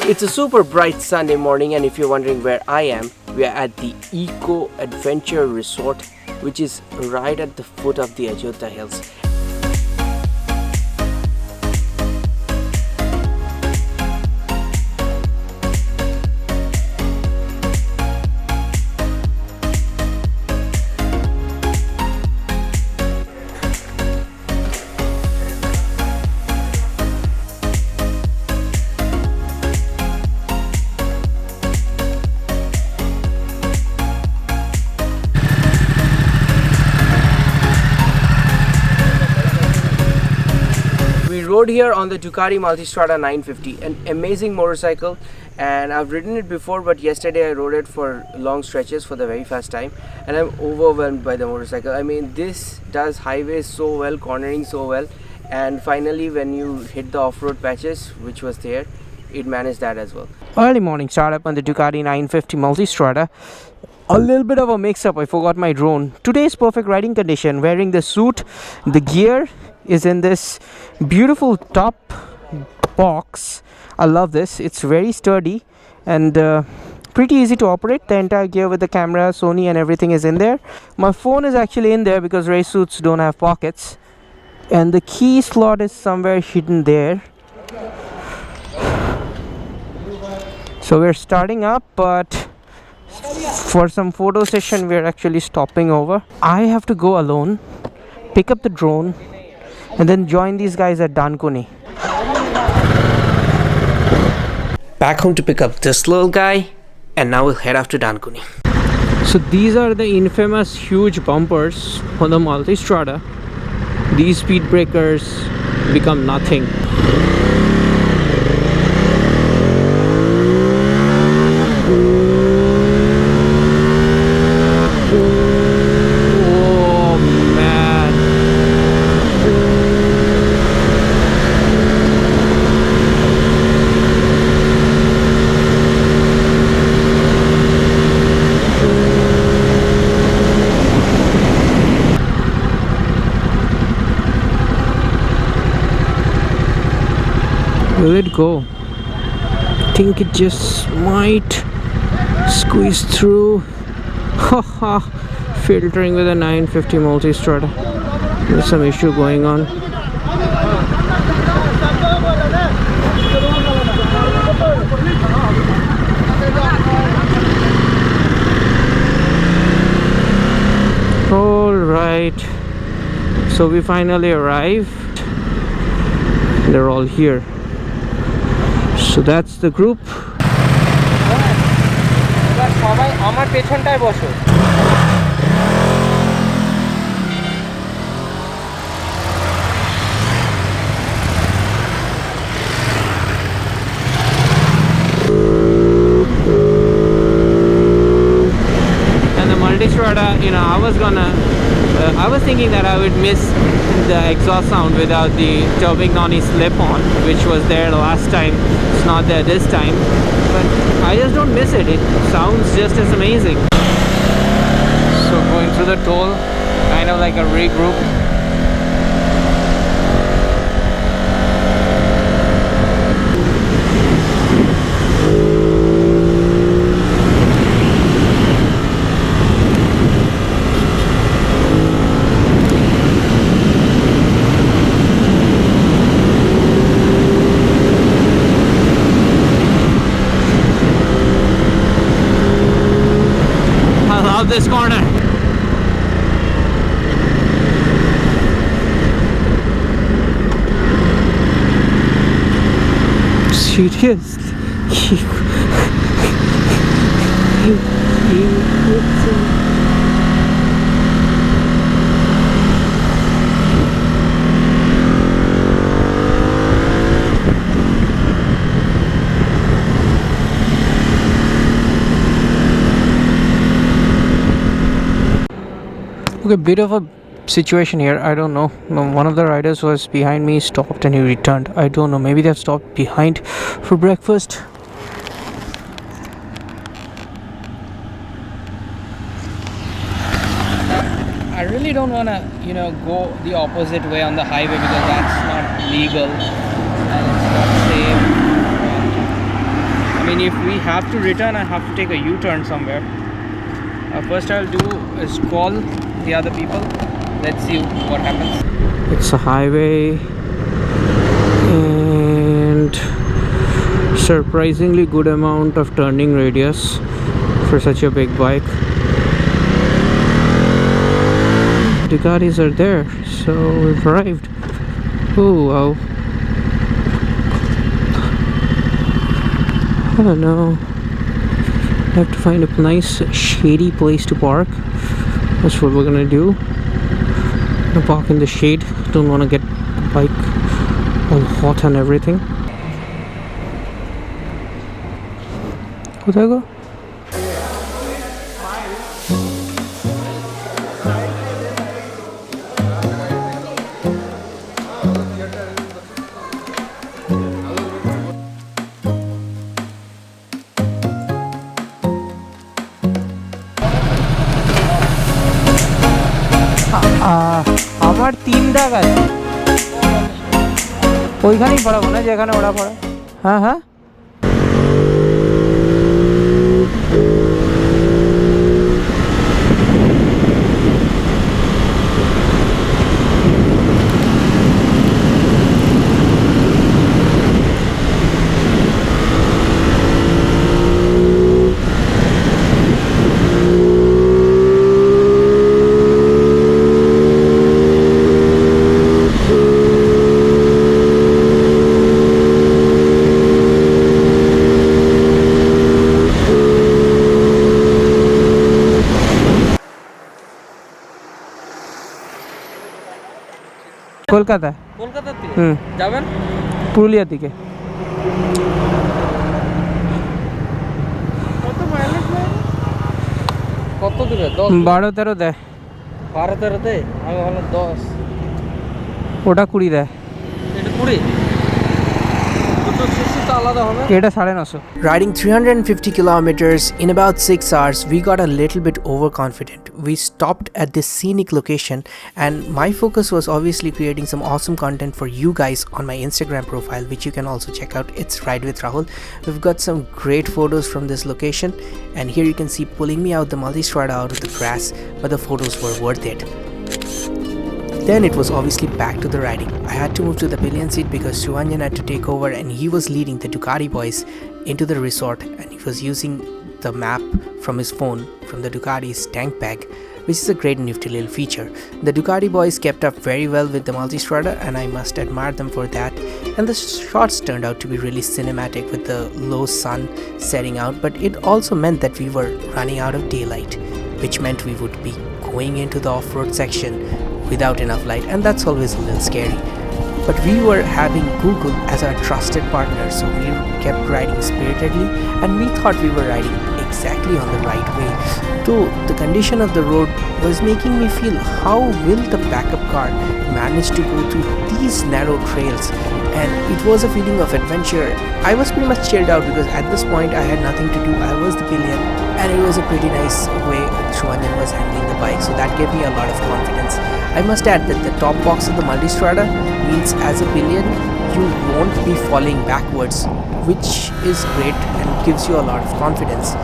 It's a super bright Sunday morning, and if you're wondering where I am, we are at the Eco Adventure Resort, which is right at the foot of the Ajodhya Hills. Rode here on the Ducati Multistrada 950, an amazing motorcycle, and I've ridden it before, but yesterday I rode it for long stretches for the very first time, and I'm overwhelmed by the motorcycle. I mean, this does highways so well, cornering so well, and finally when you hit the off-road patches, which was there, it managed that as well. Early morning startup on the Ducati 950 Multistrada. A little bit of a mix-up, I forgot my drone. Today's perfect riding condition, wearing the suit, the gear is in this beautiful top box. I love this, it's very sturdy and pretty easy to operate. The entire gear with the camera, Sony and everything is in there. My phone is actually in there because race suits don't have pockets, and the key slot is somewhere hidden there. So we're starting up, but for some photo session we're actually stopping over. I have to go alone, pick up the drone, and then join these guys at Dankuni. Back home to pick up this little guy, and now we'll head off to Dankuni. So these are the infamous huge bumpers on the Multistrada. These speed breakers become nothing. Will it go? I think it just might squeeze through. Haha, filtering with a 950 Multistrada. There's some issue going on. Alright, so we finally arrived. They're all here. So that's the group. And the Multistrada, you know, I was thinking that I would miss the exhaust sound without the Turbignoni slip-on, which was there the last time. It's not there this time, but I just don't miss it. It sounds just as amazing. So going through the toll, kind of like a regroup. This corner. Seriously. Okay, bit of a situation here. I don't know. One of the riders was behind me, stopped, and he returned. I don't know. Maybe they've stopped behind for breakfast. I really don't want to, go the opposite way on the highway because that's not legal and it's not safe. I mean, if we have to return, I have to take a U-turn somewhere. First I'll do is call the other people. Let's see what happens. It's a highway and surprisingly good amount of turning radius for such a big bike. Ducatis are there, so we've arrived. Oh wow. I don't know. I have to find a nice shady place to park. That's what we're gonna do. I'm gonna park in the shade. Don't want to get the bike all hot and everything. Where go? আমার 3 দাগ আছে ওইখানেই পড়াবো না যেখানে ওরা পড়ে হ্যাঁ হ্যাঁ কলকাতা থেকে যাবেন পুরুলিয়া থেকে কত মাইলেজ নেয় কত দূরে 12-13 দেয় 12-13 দেয় আমি বললাম 10 ওটা 20 দেয় এটা 20 Riding 350 kilometers in about 6 hours, we got a little bit overconfident. We stopped at this scenic location, and my focus was obviously creating some awesome content for you guys on my Instagram profile, which you can also check out. It's Ride with Rahul. We've got some great photos from this location, and here you can see pulling me out the Multistrada out of the grass, but the photos were worth it. Then it was obviously back to the riding. I had to move to the pillion seat because Suanjan had to take over, and he was leading the Ducati boys into the resort, and he was using the map from his phone from the Ducati's tank bag, which is a great nifty little feature. The Ducati boys kept up very well with the Multistrada, and I must admire them for that. And the shots turned out to be really cinematic with the low sun setting out, but it also meant that we were running out of daylight, which meant we would be going into the off-road section without enough light, and that's always a little scary. But we were having Google as our trusted partner, so we kept riding spiritedly, and we thought we were riding exactly on the right way. Though the condition of the road was making me feel, how will the backup car manage to go through these narrow trails? And it was a feeling of adventure. I was pretty much chilled out because at this point I had nothing to do. I was the pillion, and it was a pretty nice way Suanjan was handling the bike, so that gave me a lot of confidence. I must add that the top box of the Multistrada means as a pillion you won't be falling backwards, which is great and gives you a lot of confidence.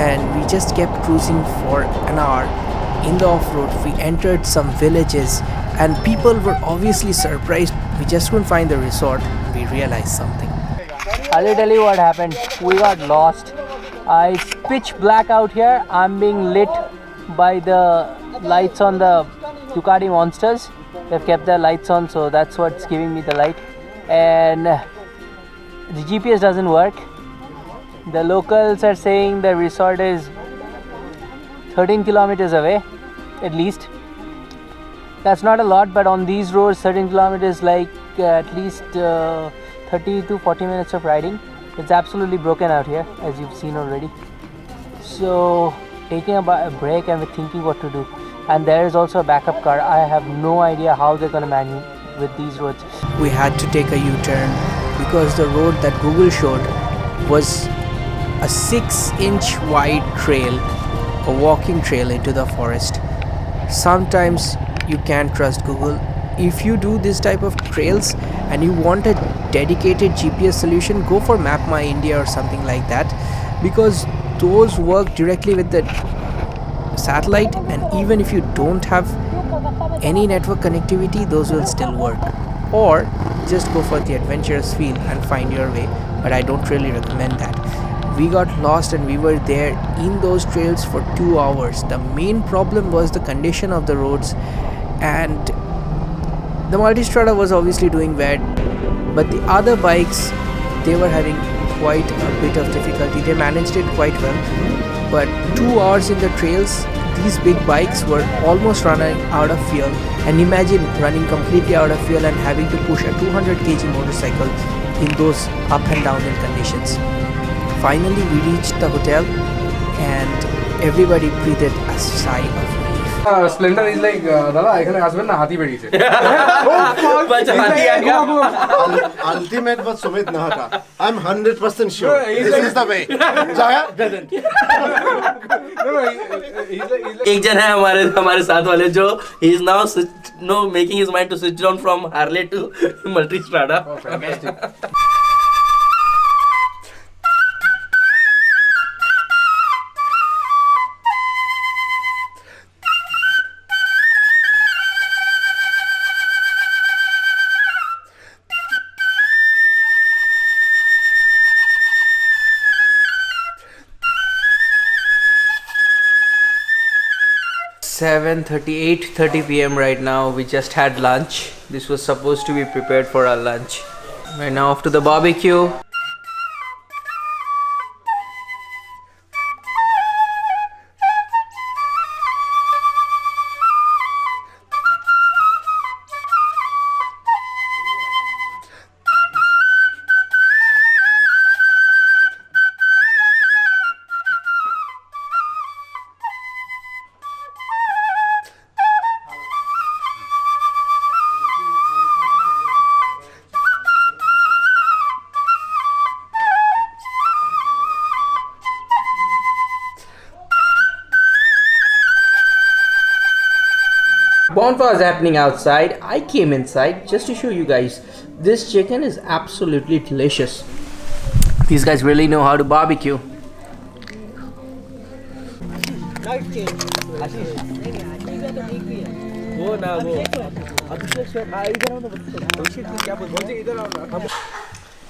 And we just kept cruising for an hour. In the off-road we entered some villages, and people were obviously surprised. We just couldn't find the resort. We realized something. I'll tell you what happened. We got lost. It's pitch black out here. I'm being lit by the lights on the Ducati Monsters. They've kept their lights on, so that's what's giving me the light. And the GPS doesn't work. The locals are saying the resort is 13 kilometers away, at least. That's not a lot, but on these roads 13 kilometers like at least 30 to 40 minutes of riding. It's absolutely broken out here, as you've seen already. So taking a break and we're thinking what to do. And there is also a backup car. I have no idea how they're going to manage with these roads. We had to take a U-turn because the road that Google showed was a 6-inch wide trail, a walking trail into the forest. Sometimes you can't trust Google. If you do this type of trails and you want a dedicated GPS solution, go for Map My India or something like that, because those work directly with the satellite, and even if you don't have any network connectivity, those will still work. Or just go for the adventurous feel and find your way, but I don't really recommend that. We got lost and we were there in those trails for 2 hours. The main problem was the condition of the roads, and the Multistrada was obviously doing bad, but the other bikes, they were having quite a bit of difficulty. They managed it quite well, but 2 hours in the trails, these big bikes were almost running out of fuel. And imagine running completely out of fuel and having to push a 200 kg motorcycle in those up and downhill conditions. Finally we reached the hotel and everybody breathed a sigh of relief. Splendor is like, Dada, I can ask when Hathi Bedi se. Ultimate was Sumit Nahata. I'm 100% sure. This is the way. Jaya doesn't. एक जन है हमारे साथ वाले जो he is now making his mind to switch down from Harley to Multistrada. Oh, fantastic. Eight thirty p.m. right now. We just had lunch. This was supposed to be prepared for our lunch. We're now off to the barbecue. Bonfire is happening outside. I came inside just to show you guys. This chicken is absolutely delicious. These guys really know how to barbecue.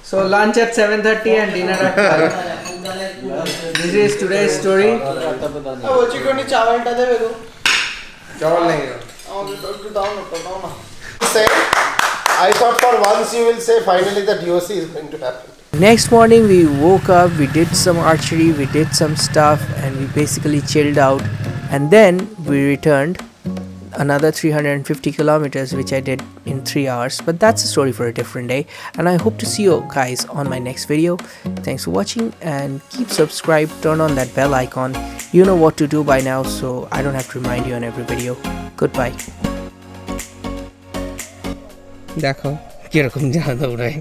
So lunch at 7:30 and dinner at 12. This is today's story. Say, I thought for once you will say finally the DOC is going to happen. Next morning we woke up, we did some archery, we did some stuff, and we basically chilled out, and then we returned another 350 kilometers, which I did in 3 hours. But that's a story for a different day, and I hope to see you guys on my next video. Thanks for watching, and keep subscribed, turn on that bell icon. You know what to do by now, so I don't have to remind you on every video. Goodbye. দেখো কিরকম জানা দৌড়ায়।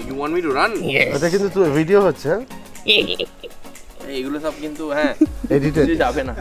You want me to run? Yes. এটা কিন্তু তো video হচ্ছে এইগুলো সব কিন্তু হ্যাঁ এডিটেড যাবে না।